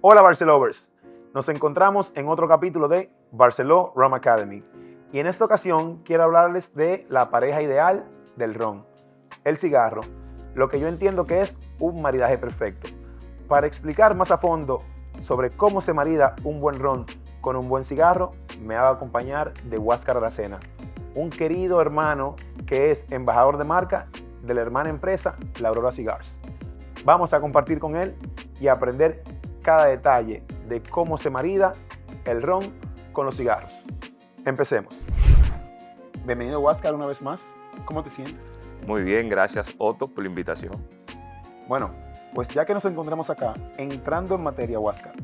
Hola Barcelovers, nos encontramos en otro capítulo de Barceló Rum Academy y en esta ocasión quiero hablarles de la pareja ideal del ron, el cigarro, lo que yo entiendo que es un maridaje perfecto. Para explicar más a fondo sobre cómo se marida un buen ron con un buen cigarro, me va a acompañar de Huáscar Aracena, un querido hermano que es embajador de marca de la hermana empresa La Aurora Cigars. Vamos a compartir con él y aprender cada detalle de cómo se marida el ron con los cigarros. Empecemos. Bienvenido Huáscar una vez más. ¿Cómo te sientes? Muy bien, gracias Otto por la invitación. Bueno, pues ya que nos encontramos acá, entrando en materia Huáscar,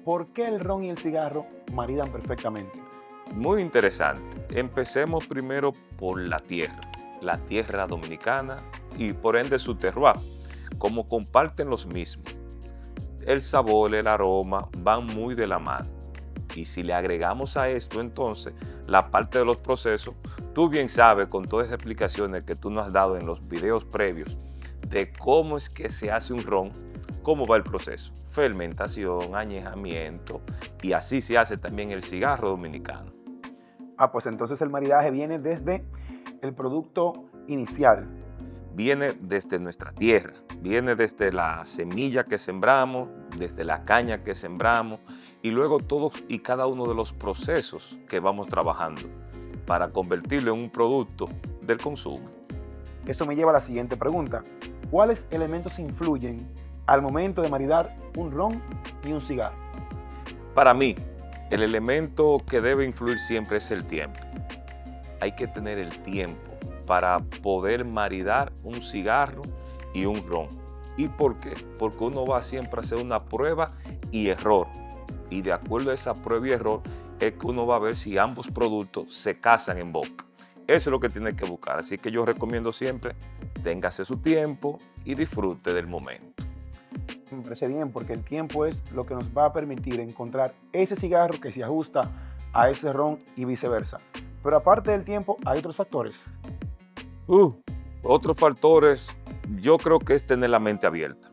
¿por qué el ron y el cigarro maridan perfectamente? Muy interesante. Empecemos primero por la tierra dominicana y por ende su terroir, como comparten los mismos. El sabor, el aroma van muy de la mano. Y si le agregamos a esto entonces la parte de los procesos, tú bien sabes con todas esas explicaciones que tú nos has dado en los videos previos de cómo es que se hace un ron, cómo va el proceso, fermentación, añejamiento, y así se hace también el cigarro dominicano. Pues entonces el maridaje viene desde el producto inicial. Viene desde nuestra tierra, viene desde la semilla que sembramos, desde la caña que sembramos y luego todos y cada uno de los procesos que vamos trabajando para convertirlo en un producto del consumo. Eso me lleva a la siguiente pregunta. ¿Cuáles elementos influyen al momento de maridar un ron y un cigarro? Para mí, el elemento que debe influir siempre es el tiempo. Hay que tener el tiempo para poder maridar un cigarro y un ron. ¿Y por qué? Porque uno va siempre a hacer una prueba y error. Y de acuerdo a esa prueba y error es que uno va a ver si ambos productos se casan en boca. Eso es lo que tiene que buscar. Así que yo recomiendo siempre, téngase su tiempo y disfrute del momento. Me parece bien porque el tiempo es lo que nos va a permitir encontrar ese cigarro que se ajusta a ese ron y viceversa. Pero aparte del tiempo, hay otros factores. Otros factores, yo creo que es tener la mente abierta.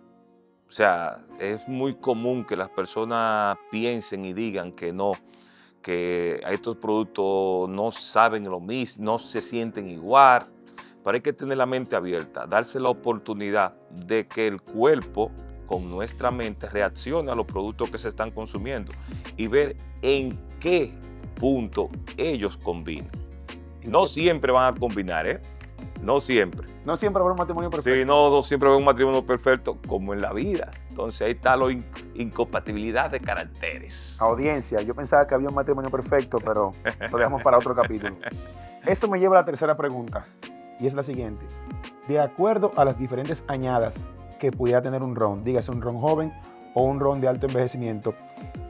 O sea, es muy común que las personas piensen y digan que no, que estos productos no saben lo mismo, no se sienten igual, pero hay que tener la mente abierta, darse la oportunidad de que el cuerpo con nuestra mente reaccione a los productos que se están consumiendo y ver en qué punto ellos combinan. No siempre van a combinar, ¿eh? No siempre. No siempre habrá un matrimonio perfecto. Sí, no siempre habrá un matrimonio perfecto como en la vida. Entonces ahí está la incompatibilidad de caracteres. Audiencia, yo pensaba que había un matrimonio perfecto, pero lo dejamos para otro capítulo. Eso me lleva a la tercera pregunta, y es la siguiente. De acuerdo a las diferentes añadas que pudiera tener un ron, dígase un ron joven o un ron de alto envejecimiento,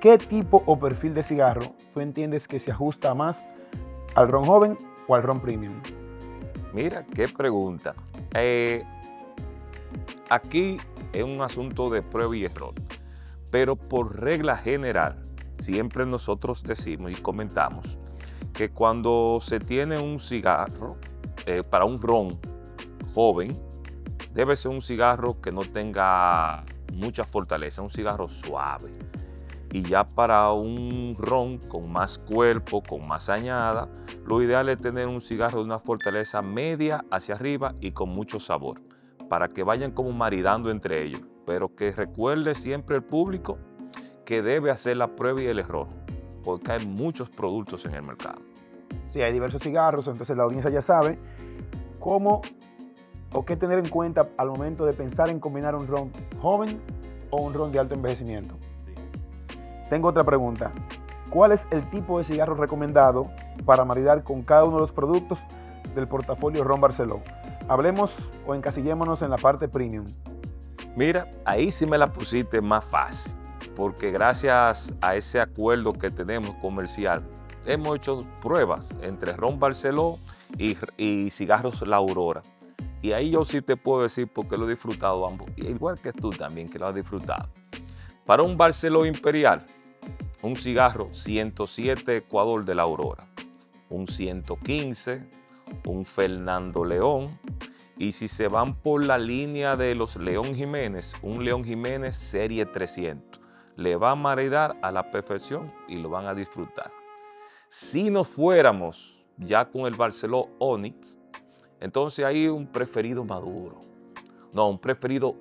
¿qué tipo o perfil de cigarro tú entiendes que se ajusta más al ron joven o al ron premium? Mira, qué pregunta. Aquí es un asunto de prueba y error, pero por regla general, siempre nosotros decimos y comentamos que cuando se tiene un cigarro para un ron joven, debe ser un cigarro que no tenga mucha fortaleza, un cigarro suave. Y ya para un ron con más cuerpo, con más añada, lo ideal es tener un cigarro de una fortaleza media hacia arriba y con mucho sabor, para que vayan como maridando entre ellos. Pero que recuerde siempre el público que debe hacer la prueba y el error, porque hay muchos productos en el mercado. Sí, hay diversos cigarros, entonces la audiencia ya sabe cómo o qué tener en cuenta al momento de pensar en combinar un ron joven o un ron de alto envejecimiento. Tengo otra pregunta. ¿Cuál es el tipo de cigarro recomendado para maridar con cada uno de los productos del portafolio Ron Barceló? Hablemos o encasillémonos en la parte premium. Mira, ahí sí me la pusiste más fácil, porque gracias a ese acuerdo que tenemos comercial, hemos hecho pruebas entre Ron Barceló y cigarros La Aurora. Y ahí yo sí te puedo decir porque lo he disfrutado ambos, igual que tú también que lo has disfrutado. Para un Barceló Imperial, un cigarro 107 Ecuador de La Aurora, un 115, un Fernando León, y si se van por la línea de los León Jiménez, un León Jiménez serie 300. le va a maridar a la perfección y lo van a disfrutar. Si nos fuéramos ya con el Barceló Onyx, entonces hay un preferido maduro. No, un preferido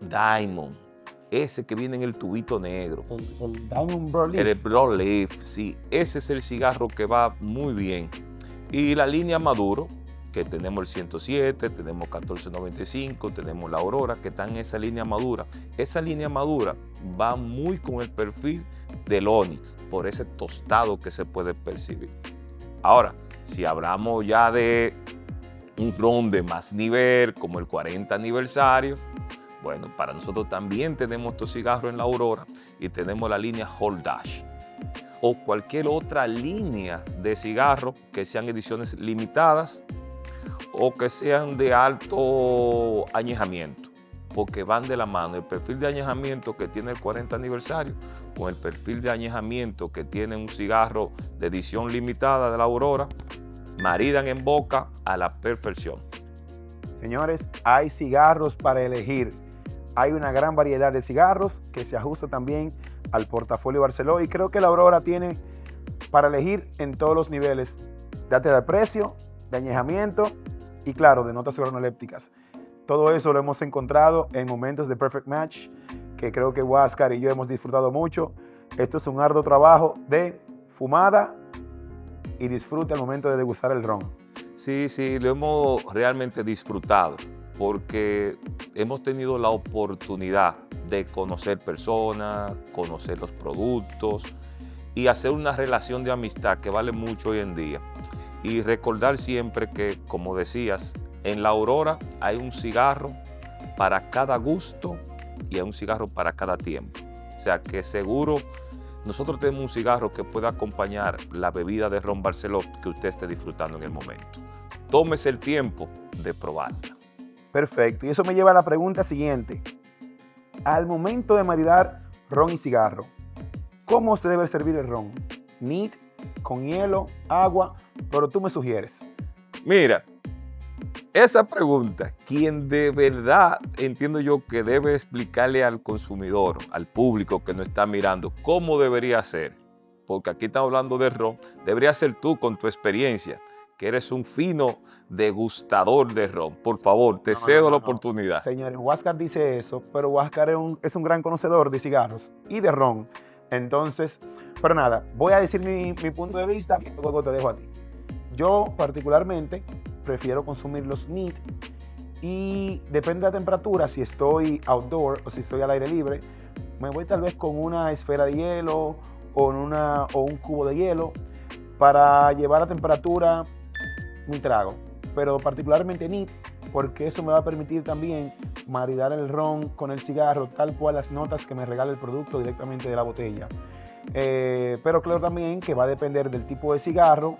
Diamond. Ese que viene en el tubito negro. El Diamond Broadleaf. El Broadleaf, sí. Ese es el cigarro que va muy bien. Y la línea Maduro, que tenemos el 107, tenemos 1495, tenemos la Aurora, que están en esa línea madura. Esa línea madura va muy con el perfil del Onyx, por ese tostado que se puede percibir. Ahora, si hablamos ya de un ron de más nivel, como el 40 aniversario, bueno, para nosotros también tenemos estos cigarros en la Aurora y tenemos la línea Hold Dash o cualquier otra línea de cigarros que sean ediciones limitadas o que sean de alto añejamiento, porque van de la mano el perfil de añejamiento que tiene el 40 aniversario con el perfil de añejamiento que tiene un cigarro de edición limitada de la Aurora, maridan en boca a la perfección. Señores, hay cigarros para elegir. Hay una gran variedad de cigarros que se ajusta también al portafolio Barceló y creo que la Aurora tiene para elegir en todos los niveles, date de precio, de añejamiento y claro, de notas organolépticas. Todo eso lo hemos encontrado en momentos de Perfect Match que creo que Huáscar y yo hemos disfrutado mucho. Esto es un arduo trabajo de fumada y disfrute al momento de degustar el ron. Sí, lo hemos realmente disfrutado porque hemos tenido la oportunidad de conocer personas, conocer los productos y hacer una relación de amistad que vale mucho hoy en día. Y recordar siempre que, como decías, en la Aurora hay un cigarro para cada gusto y hay un cigarro para cada tiempo. O sea que seguro nosotros tenemos un cigarro que puede acompañar la bebida de ron Barceló que usted esté disfrutando en el momento. Tómese el tiempo de probarla. Perfecto, y eso me lleva a la pregunta siguiente. Al momento de maridar ron y cigarro, ¿cómo se debe servir el ron? ¿Neat, con hielo, agua? Pero tú me sugieres. Mira, esa pregunta, quien de verdad entiendo yo que debe explicarle al consumidor, al público que nos está mirando, cómo debería ser, porque aquí estamos hablando de ron, debería ser tú con tu experiencia, que eres un fino degustador de ron. Por favor, te cedo la oportunidad. Señores, Huáscar dice eso, pero Huáscar es un gran conocedor de cigarros y de ron. Entonces, pero nada, voy a decir mi punto de vista y luego te dejo a ti. Yo particularmente prefiero consumir los neat y depende de la temperatura, si estoy outdoor o si estoy al aire libre, me voy tal vez con una esfera de hielo o un cubo de hielo para llevar a temperatura mi trago, pero particularmente neat porque eso me va a permitir también maridar el ron con el cigarro tal cual las notas que me regala el producto directamente de la botella. Pero claro también que va a depender del tipo de cigarro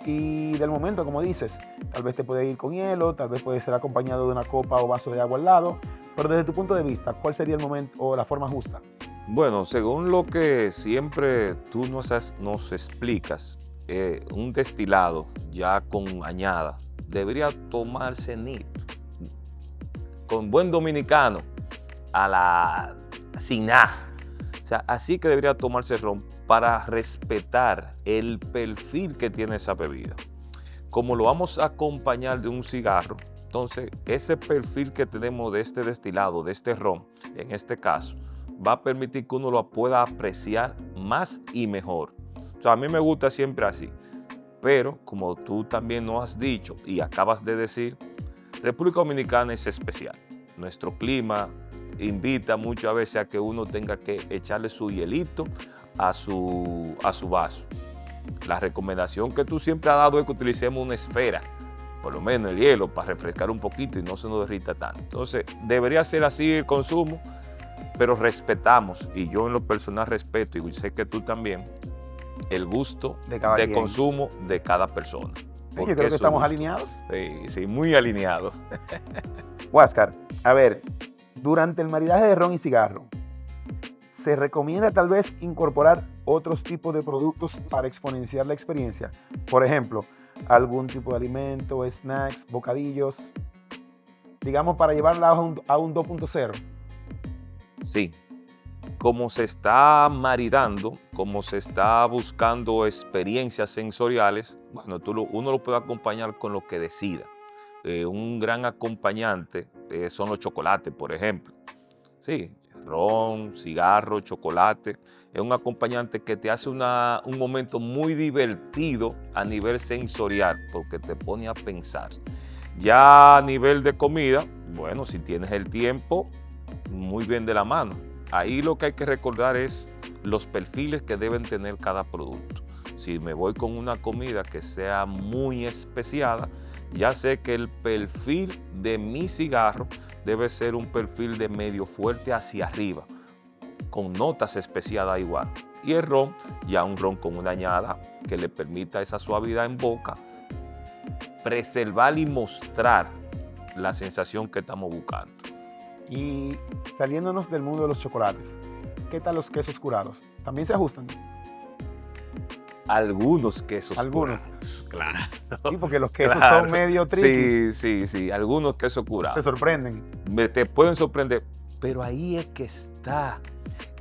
y del momento, como dices. Tal vez te puede ir con hielo, tal vez puede ser acompañado de una copa o vaso de agua al lado, pero desde tu punto de vista, ¿cuál sería el momento o la forma justa? Bueno, según lo que siempre tú nos explicas, un destilado ya con añada debería tomarse neat, con buen dominicano, a la sin nada. O sea, así que debería tomarse ron para respetar el perfil que tiene esa bebida. Como lo vamos a acompañar de un cigarro, entonces ese perfil que tenemos de este destilado, de este ron, en este caso, va a permitir que uno lo pueda apreciar más y mejor. O sea, a mí me gusta siempre así. Pero, como tú también nos has dicho y acabas de decir, República Dominicana es especial. Nuestro clima invita muchas veces a que uno tenga que echarle su hielito a su vaso. La recomendación que tú siempre has dado es que utilicemos una esfera, por lo menos el hielo, para refrescar un poquito y no se nos derrita tanto. Entonces, debería ser así el consumo, pero respetamos, y yo en lo personal respeto, y sé que tú también, el gusto de consumo de cada persona. Sí, yo creo que estamos alineados. Sí, muy alineados. Huáscar, a ver, durante el maridaje de ron y cigarro, ¿se recomienda tal vez incorporar otros tipos de productos para exponenciar la experiencia? Por ejemplo, algún tipo de alimento, snacks, bocadillos, digamos para llevarla a un 2.0. Sí, como se está maridando, como se está buscando experiencias sensoriales, bueno, uno lo puede acompañar con lo que decida. Un gran acompañante son los chocolates, por ejemplo. Sí, ron, cigarro, chocolate. Es un acompañante que te hace un momento muy divertido a nivel sensorial, porque te pone a pensar. Ya a nivel de comida, bueno, si tienes el tiempo, muy bien de la mano. Ahí lo que hay que recordar es los perfiles que deben tener cada producto. Si me voy con una comida que sea muy especiada, ya sé que el perfil de mi cigarro debe ser un perfil de medio fuerte hacia arriba, con notas especiadas igual. Y el ron, ya un ron con una añada que le permita esa suavidad en boca, preservar y mostrar la sensación que estamos buscando. Y saliéndonos del mundo de los chocolates, ¿qué tal los quesos curados? ¿También se ajustan? Algunos quesos Algunos. curados, claro. Sí, porque los quesos Claro. son medio triquis. Sí, algunos quesos Te curados. sorprenden. Te pueden sorprender, pero ahí es que está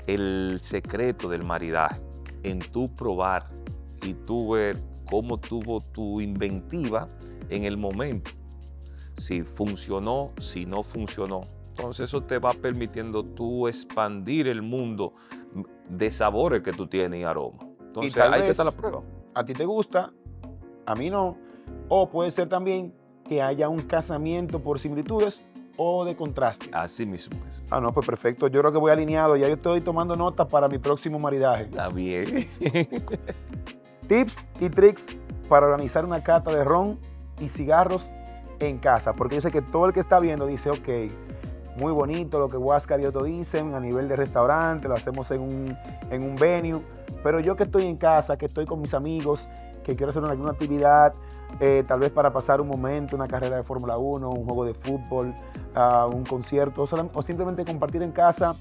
el secreto del maridaje, en tú probar y tú ver cómo tuvo tu inventiva en el momento, si funcionó, si no funcionó. Entonces eso te va permitiendo tú expandir el mundo de sabores que tú tienes y aromas. Entonces tal ahí que vez está la prueba. A ti te gusta, a mí no. O puede ser también que haya un casamiento por similitudes o de contraste. Así mismo es. Ah, no, pues perfecto. Yo creo que voy alineado. Ya yo estoy tomando notas para mi próximo maridaje. Está bien. Tips y tricks para organizar una cata de ron y cigarros en casa. Porque yo sé que todo el que está viendo dice, ok, muy bonito lo que Huáscar y Otto dicen a nivel de restaurante, lo hacemos en un venue. Pero yo que estoy en casa, que estoy con mis amigos, que quiero hacer alguna actividad, tal vez para pasar un momento, una carrera de Fórmula 1, un juego de fútbol, un concierto, o simplemente compartir en casa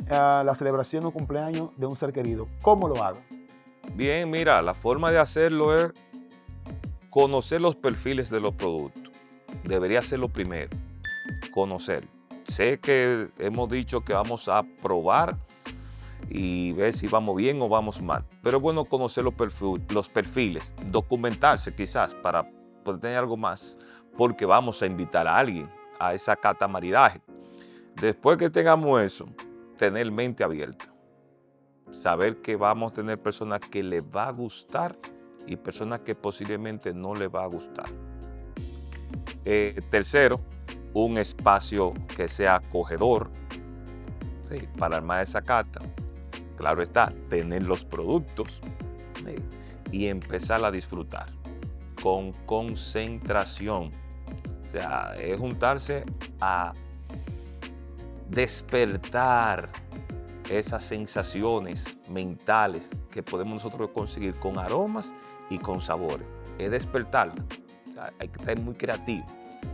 la celebración o cumpleaños de un ser querido. ¿Cómo lo hago? Bien, mira, la forma de hacerlo es conocer los perfiles de los productos. Debería ser lo primero, conocer. Sé que hemos dicho que vamos a probar y ver si vamos bien o vamos mal, pero es bueno conocer los perfiles, documentarse quizás para poder tener algo más, porque vamos a invitar a alguien a esa cata maridaje. Después que tengamos eso, tener mente abierta, saber que vamos a tener personas que les va a gustar y personas que posiblemente no les va a gustar. Tercero, un espacio que sea acogedor, ¿sí?, para armar esa cata. Claro está, tener los productos, ¿sí?, y empezar a disfrutar con concentración. O sea, es juntarse a despertar esas sensaciones mentales que podemos nosotros conseguir con aromas y con sabores. Es despertarlas. O sea, hay que estar muy creativo.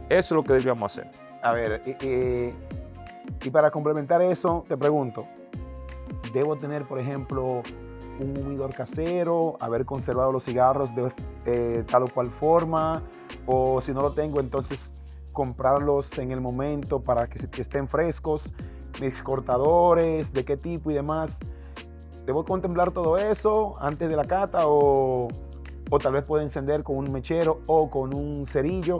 Eso es lo que deberíamos hacer. A ver, y para complementar eso, te pregunto, ¿debo tener, por ejemplo, un humidor casero, haber conservado los cigarros de tal o cual forma? O si no lo tengo, entonces comprarlos en el momento para que estén frescos, mis cortadores, de qué tipo y demás. ¿Debo contemplar todo eso antes de la cata o tal vez puedo encender con un mechero o con un cerillo?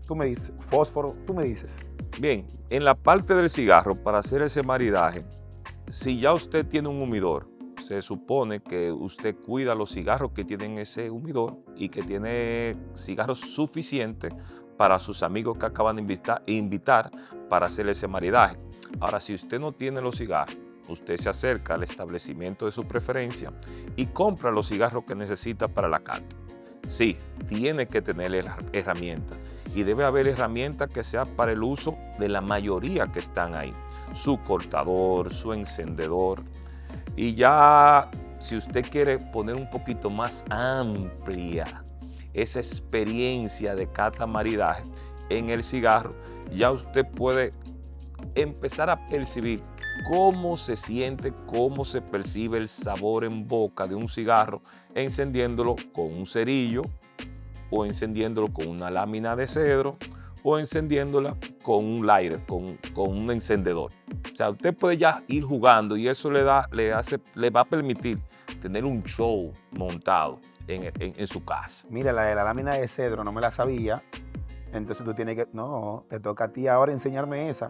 Tú me dices, fósforo, tú me dices. Bien, en la parte del cigarro, para hacer ese maridaje, si ya usted tiene un humidor, se supone que usted cuida los cigarros que tienen ese humidor y que tiene cigarros suficientes para sus amigos que acaban de invitar para hacer ese maridaje. Ahora, si usted no tiene los cigarros, usted se acerca al establecimiento de su preferencia y compra los cigarros que necesita para la cata. Sí, tiene que tener herramientas y debe haber herramientas que sean para el uso de la mayoría que están ahí. Su cortador, su encendedor. Y ya, si usted quiere poner un poquito más amplia esa experiencia de cata maridaje en el cigarro, ya usted puede empezar a percibir cómo se siente, cómo se percibe el sabor en boca de un cigarro, encendiéndolo con un cerillo o encendiéndolo con una lámina de cedro o encendiéndola con un lighter, con un encendedor. O sea, usted puede ya ir jugando y eso le va a permitir tener un show montado en su casa. Mira, la de la lámina de cedro no me la sabía. Entonces tú tienes que, no, te toca a ti ahora enseñarme esa.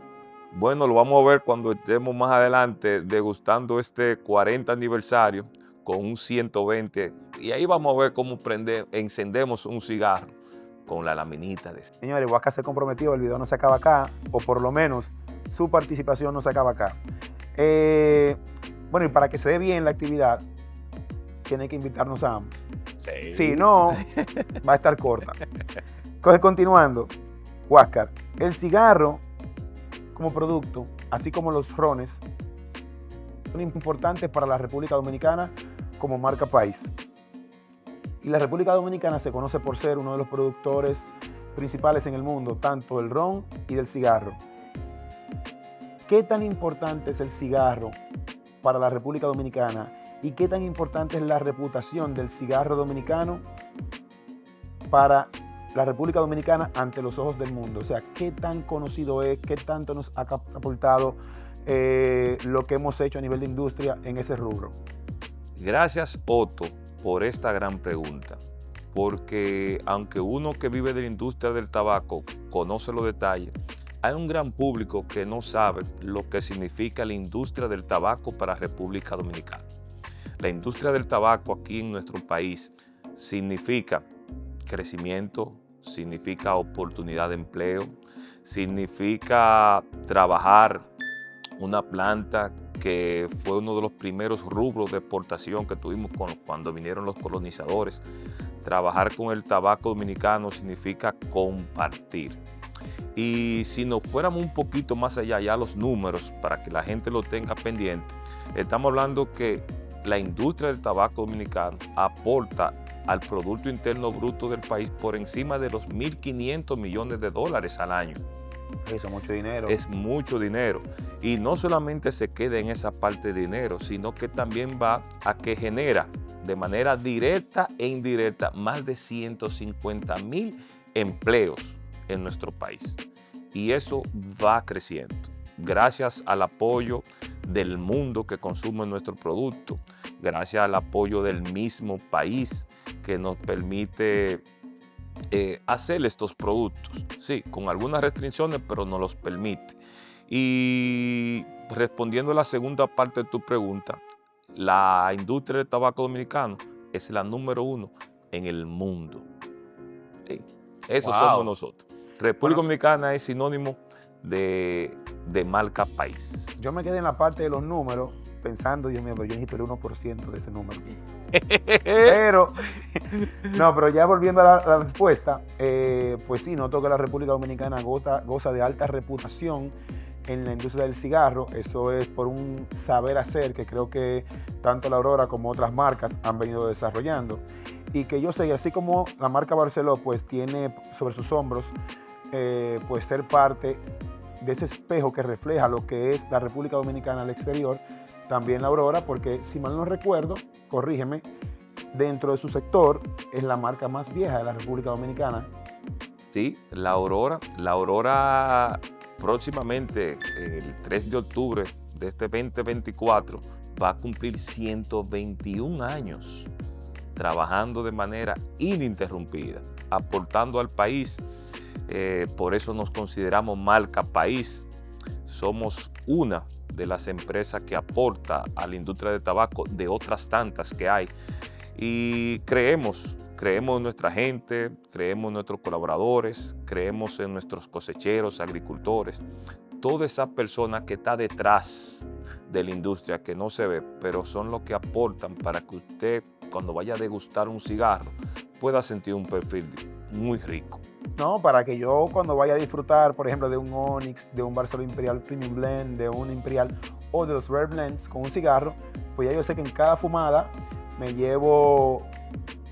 Bueno, lo vamos a ver cuando estemos más adelante degustando este 40 aniversario con un 120 y ahí vamos a ver cómo encendemos un cigarro con la laminita de... Señores, Huasca se comprometió, el video no se acaba acá, o por lo menos su participación no se acaba acá. Bueno, y para que se dé bien la actividad, tiene que invitarnos a ambos. Sí. Si no, va a estar corta. Entonces, continuando, Huáscar, el cigarro como producto, así como los rones, son importantes para la República Dominicana como marca país. Y la República Dominicana se conoce por ser uno de los productores principales en el mundo, tanto del ron y del cigarro. ¿Qué tan importante es el cigarro para la República Dominicana y qué tan importante es la reputación del cigarro dominicano para la República Dominicana ante los ojos del mundo? O sea, ¿qué tan conocido es, qué tanto nos ha aportado lo que hemos hecho a nivel de industria en ese rubro? Gracias, Otto, por esta gran pregunta, porque aunque uno que vive de la industria del tabaco conoce los detalles, hay un gran público que no sabe lo que significa la industria del tabaco para República Dominicana. La industria del tabaco aquí en nuestro país significa crecimiento, significa oportunidad de empleo, significa trabajar una planta que fue uno de los primeros rubros de exportación que tuvimos cuando vinieron los colonizadores. Trabajar con el tabaco dominicano significa compartir. Y si nos fuéramos un poquito más allá, ya los números, para que la gente lo tenga pendiente, estamos hablando que la industria del tabaco dominicano aporta al Producto Interno Bruto del país por encima de los 1.500 millones de dólares al año. Eso es mucho dinero. Es mucho dinero. Y no solamente se queda en esa parte de dinero, sino que también va a que genera de manera directa e indirecta más de 150.000 empleos en nuestro país. Y eso va creciendo. Gracias al apoyo del mundo que consume nuestro producto, gracias al apoyo del mismo país que nos permite hacer estos productos, sí, con algunas restricciones, pero nos los permite. Y respondiendo a la segunda parte de tu pregunta, la industria del tabaco dominicano es la número 1 en el mundo. Sí, eso somos nosotros. República Dominicana es sinónimo de marca país. Yo me quedé en la parte de los números pensando, Dios mío, pero yo necesito el 1% de ese número. pero ya volviendo a la respuesta, pues sí, noto que la República Dominicana goza de alta reputación en la industria del cigarro. Eso es por un saber hacer que creo que tanto la Aurora como otras marcas han venido desarrollando. Y que yo sé, así como la marca Barceló pues tiene sobre sus hombros pues ser parte de ese espejo que refleja lo que es la República Dominicana al exterior, también la Aurora, porque si mal no recuerdo, corrígeme, dentro de su sector es la marca más vieja de la República Dominicana. Sí, la Aurora próximamente, el 3 de octubre de este 2024, va a cumplir 121 años trabajando de manera ininterrumpida, aportando al país. Por eso nos consideramos marca país. Somos una de las empresas que aporta a la industria del tabaco de otras tantas que hay. Y creemos en nuestra gente, creemos en nuestros colaboradores, creemos en nuestros cosecheros, agricultores, toda esa persona que está detrás de la industria, que no se ve, pero son los que aportan para que usted, cuando vaya a degustar un cigarro, pueda sentir un perfil muy rico. No, para que yo cuando vaya a disfrutar, por ejemplo, de un Onyx, de un Barceló Imperial Premium Blend, de un Imperial o de los Rare Blends con un cigarro, pues ya yo sé que en cada fumada me llevo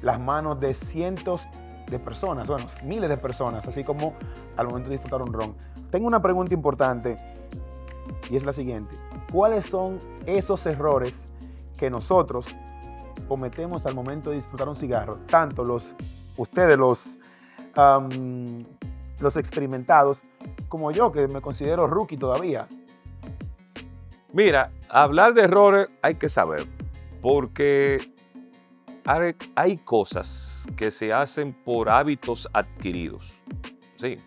las manos de cientos de personas, bueno, miles de personas, así como al momento de disfrutar un ron. Tengo una pregunta importante y es la siguiente. ¿Cuáles son esos errores que nosotros cometemos al momento de disfrutar un cigarro? Tanto ustedes los los experimentados, como yo, que me considero rookie todavía? Mira, hablar de errores hay que saber, porque hay cosas que se hacen por hábitos adquiridos, ¿sí?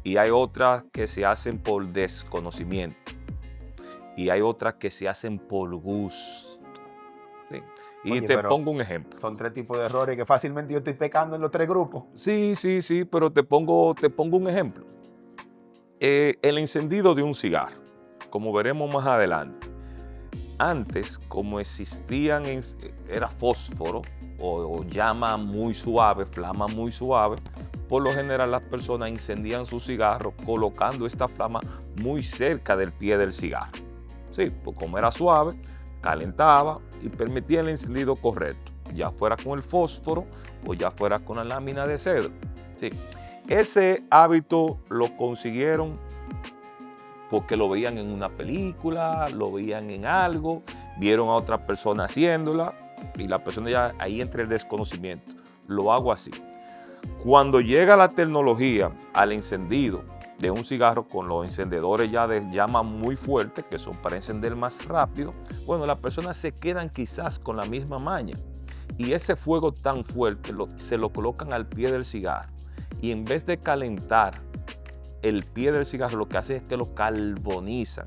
Y hay otras que se hacen por desconocimiento. Y hay otras que se hacen por gusto, ¿sí? Y Oye, te pero pongo un ejemplo. son 3 tipos de errores que fácilmente yo estoy pecando en los 3 grupos. Sí, pero te pongo un ejemplo. El encendido de un cigarro, como veremos más adelante. Antes, como era fósforo o llama muy suave, flama muy suave, por lo general las personas encendían su cigarro colocando esta flama muy cerca del pie del cigarro. Sí, pues como era suave, calentaba y permitía el encendido correcto, ya fuera con el fósforo o ya fuera con la lámina de cedro. Sí. Ese hábito lo consiguieron porque lo veían en una película, lo veían en algo, vieron a otra persona haciéndola y la persona ya ahí entra el desconocimiento. Lo hago así. Cuando llega la tecnología al encendido de un cigarro con los encendedores ya de llama muy fuerte, que son para encender más rápido, bueno, las personas se quedan quizás con la misma maña y ese fuego tan fuerte se lo colocan al pie del cigarro y en vez de calentar el pie del cigarro, lo que hace es que lo carbonizan.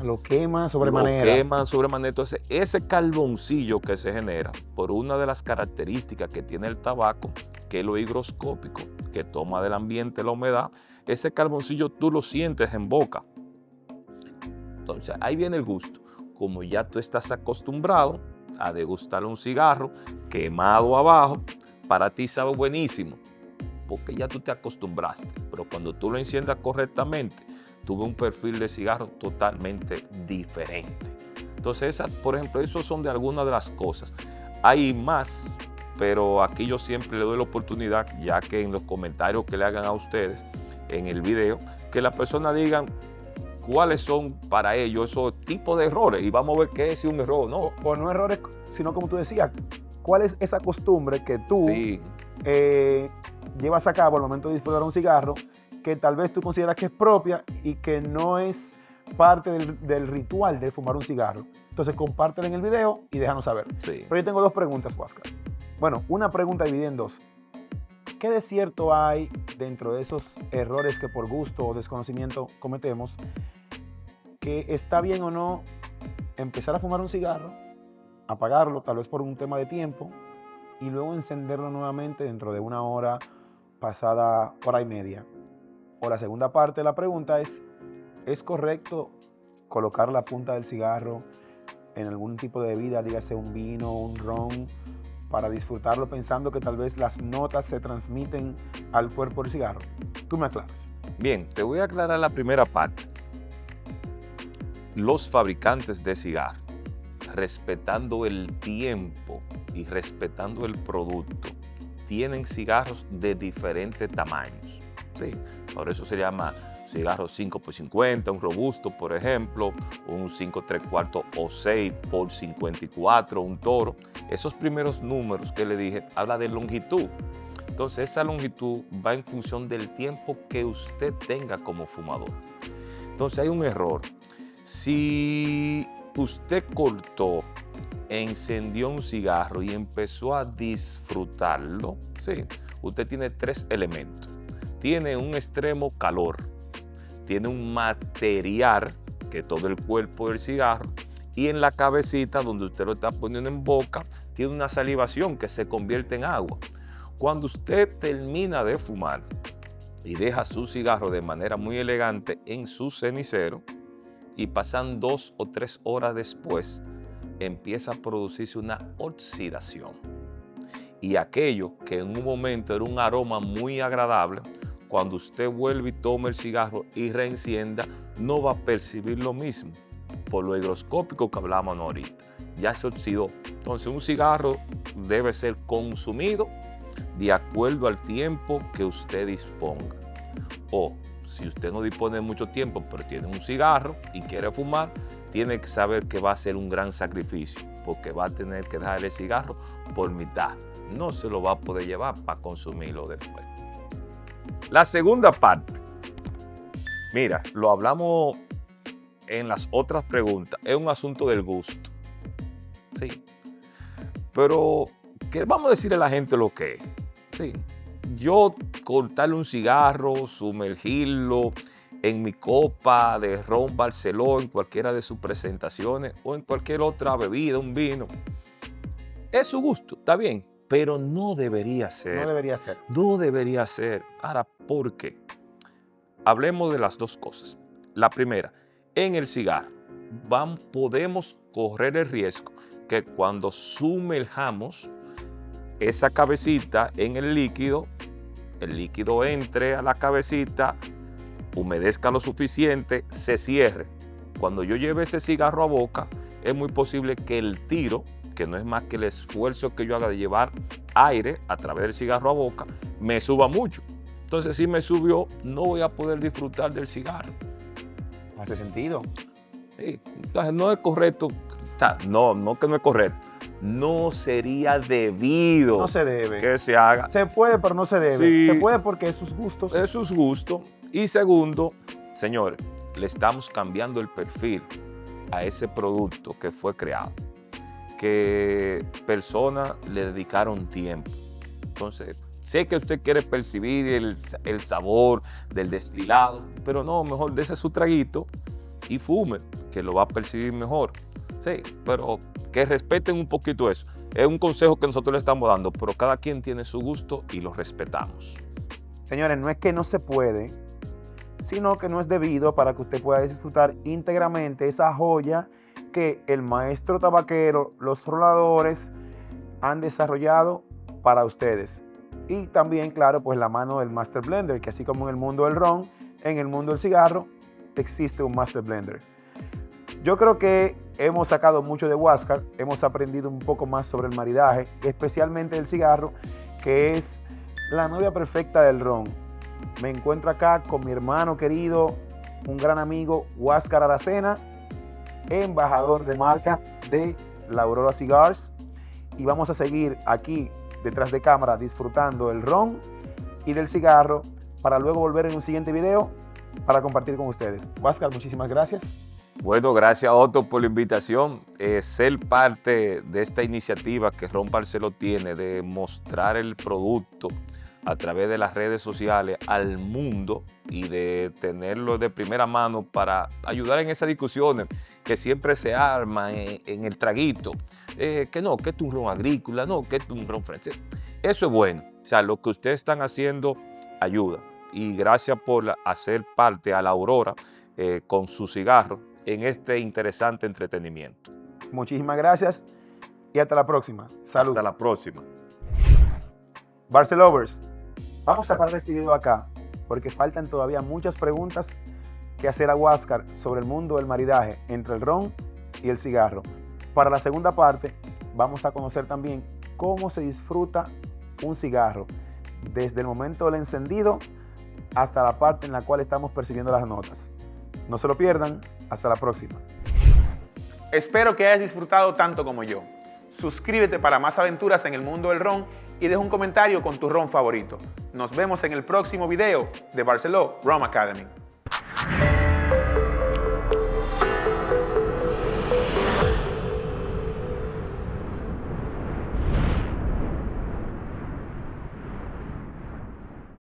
Lo queman sobremanera. Lo queman sobremanera. Entonces, ese carboncillo que se genera por una de las características que tiene el tabaco, que es lo higroscópico, que toma del ambiente la humedad, ese carboncillo tú lo sientes en boca. Entonces, ahí viene el gusto. Como ya tú estás acostumbrado a degustar un cigarro quemado abajo, para ti sabe buenísimo, porque ya tú te acostumbraste, pero cuando tú lo enciendas correctamente, tuve un perfil de cigarro totalmente diferente. Entonces, por ejemplo, esos son de algunas de las cosas. Hay más, pero aquí yo siempre le doy la oportunidad, ya que en los comentarios que le hagan a ustedes en el video, que las personas digan cuáles son para ellos esos tipos de errores y vamos a ver qué es un error, ¿no? O no errores, sino como tú decías, ¿cuál es esa costumbre que tú llevas a cabo al momento de disfrutar un cigarro que tal vez tú consideras que es propia y que no es parte del ritual de fumar un cigarro? Entonces compártelo en el video y déjanos saber. Sí. Pero yo tengo 2 preguntas, Huáscar. Bueno, una pregunta dividida en 2. ¿Qué de cierto hay dentro de esos errores que por gusto o desconocimiento cometemos? ¿Que está bien o no empezar a fumar un cigarro, apagarlo tal vez por un tema de tiempo y luego encenderlo nuevamente dentro de 1 hora, pasada hora y media? O la segunda parte de la pregunta ¿es correcto colocar la punta del cigarro en algún tipo de bebida, dígase un vino, un ron, para disfrutarlo pensando que tal vez las notas se transmiten al cuerpo del cigarro? Tú me aclaras. Bien, te voy a aclarar la primera parte. Los fabricantes de cigarros, respetando el tiempo y respetando el producto, tienen cigarros de diferentes tamaños. ¿Sí? Por eso se llama cigarro 5x50, un robusto, por ejemplo, un 5 3/4 o 6x54, un toro. Esos primeros números que le dije habla de longitud. Entonces esa longitud va en función del tiempo que usted tenga como fumador. Entonces hay un error. Si usted cortó, encendió un cigarro y empezó a disfrutarlo, ¿sí? Usted tiene 3 elementos. Tiene un extremo calor, tiene un material, que es todo el cuerpo del cigarro, y en la cabecita donde usted lo está poniendo en boca, tiene una salivación que se convierte en agua. Cuando usted termina de fumar y deja su cigarro de manera muy elegante en su cenicero, y pasan 2 o 3 horas después, empieza a producirse una oxidación. Y aquello que en un momento era un aroma muy agradable, cuando usted vuelve y toma el cigarro y reencienda, no va a percibir lo mismo, por lo higroscópico que hablamos ahorita. Ya se oxidó. Entonces un cigarro debe ser consumido de acuerdo al tiempo que usted disponga. O si usted no dispone de mucho tiempo, pero tiene un cigarro y quiere fumar, tiene que saber que va a ser un gran sacrificio, porque va a tener que dejar el cigarro por mitad. No se lo va a poder llevar para consumirlo después. La segunda parte, mira, lo hablamos en las otras preguntas, es un asunto del gusto. Sí. Pero, ¿qué vamos a decirle a la gente lo que es? Sí. Yo cortarle un cigarro, sumergirlo en mi copa de ron Barceló, en cualquiera de sus presentaciones o en cualquier otra bebida, un vino, es su gusto, está bien, pero no debería ser. No debería ser. No debería ser. Ahora, ¿por qué? Hablemos de las dos cosas. La primera, en el cigarro, podemos correr el riesgo que cuando sumerjamos esa cabecita en el líquido entre a la cabecita, humedezca lo suficiente, se cierre. Cuando yo lleve ese cigarro a boca, es muy posible que el tiro, que no es más que el esfuerzo que yo haga de llevar aire a través del cigarro a boca, me suba mucho. Entonces, si me subió, no voy a poder disfrutar del cigarro. ¿Hace sentido? Sí. Entonces, no es correcto. O sea, no que no es correcto. No sería debido No se debe. que se haga. Se puede, pero no se debe. Sí. Se puede porque es sus gustos. Es sus gustos. Y segundo, señores, le estamos cambiando el perfil a ese producto que fue creado, que personas le dedicaron tiempo. Entonces, sé que usted quiere percibir el sabor del destilado, pero no, mejor dése su traguito y fume, que lo va a percibir mejor. Sí, pero que respeten un poquito eso. Es un consejo que nosotros le estamos dando, pero cada quien tiene su gusto y lo respetamos. Señores, no es que no se puede, sino que no es debido para que usted pueda disfrutar íntegramente esa joya que el maestro tabaquero, los roladores han desarrollado para ustedes. Y también, claro, pues la mano del Master Blender, que así como en el mundo del ron, en el mundo del cigarro, existe un Master Blender. Yo creo que hemos sacado mucho de Huáscar, hemos aprendido un poco más sobre el maridaje, especialmente el cigarro, que es la novia perfecta del ron. Me encuentro acá con mi hermano querido, un gran amigo, Huáscar Aracena, embajador de marca de la Aurora Cigars, y vamos a seguir aquí detrás de cámara disfrutando del ron y del cigarro para luego volver en un siguiente video para compartir con ustedes. Huáscar, muchísimas gracias. Bueno, gracias Otto por la invitación. Ser parte de esta iniciativa que Ron Barceló tiene de mostrar el producto a través de las redes sociales al mundo y de tenerlo de primera mano para ayudar en esas discusiones que siempre se arman en el traguito. Que no, que es un ron agrícola, no, que es un ron francés. Eso es bueno. O sea, lo que ustedes están haciendo ayuda. Y gracias por hacer parte a la Aurora con su cigarro en este interesante entretenimiento. Muchísimas gracias y hasta la próxima. Salud. Hasta la próxima. Barcelovers, vamos a parar este video acá porque faltan todavía muchas preguntas que hacer a Huáscar sobre el mundo del maridaje entre el ron y el cigarro. Para la segunda parte vamos a conocer también cómo se disfruta un cigarro desde el momento del encendido hasta la parte en la cual estamos percibiendo las notas. No se lo pierdan. Hasta la próxima. Espero que hayas disfrutado tanto como yo. Suscríbete para más aventuras en el mundo del ron y deja un comentario con tu ron favorito. Nos vemos en el próximo video de Barceló Rum Academy.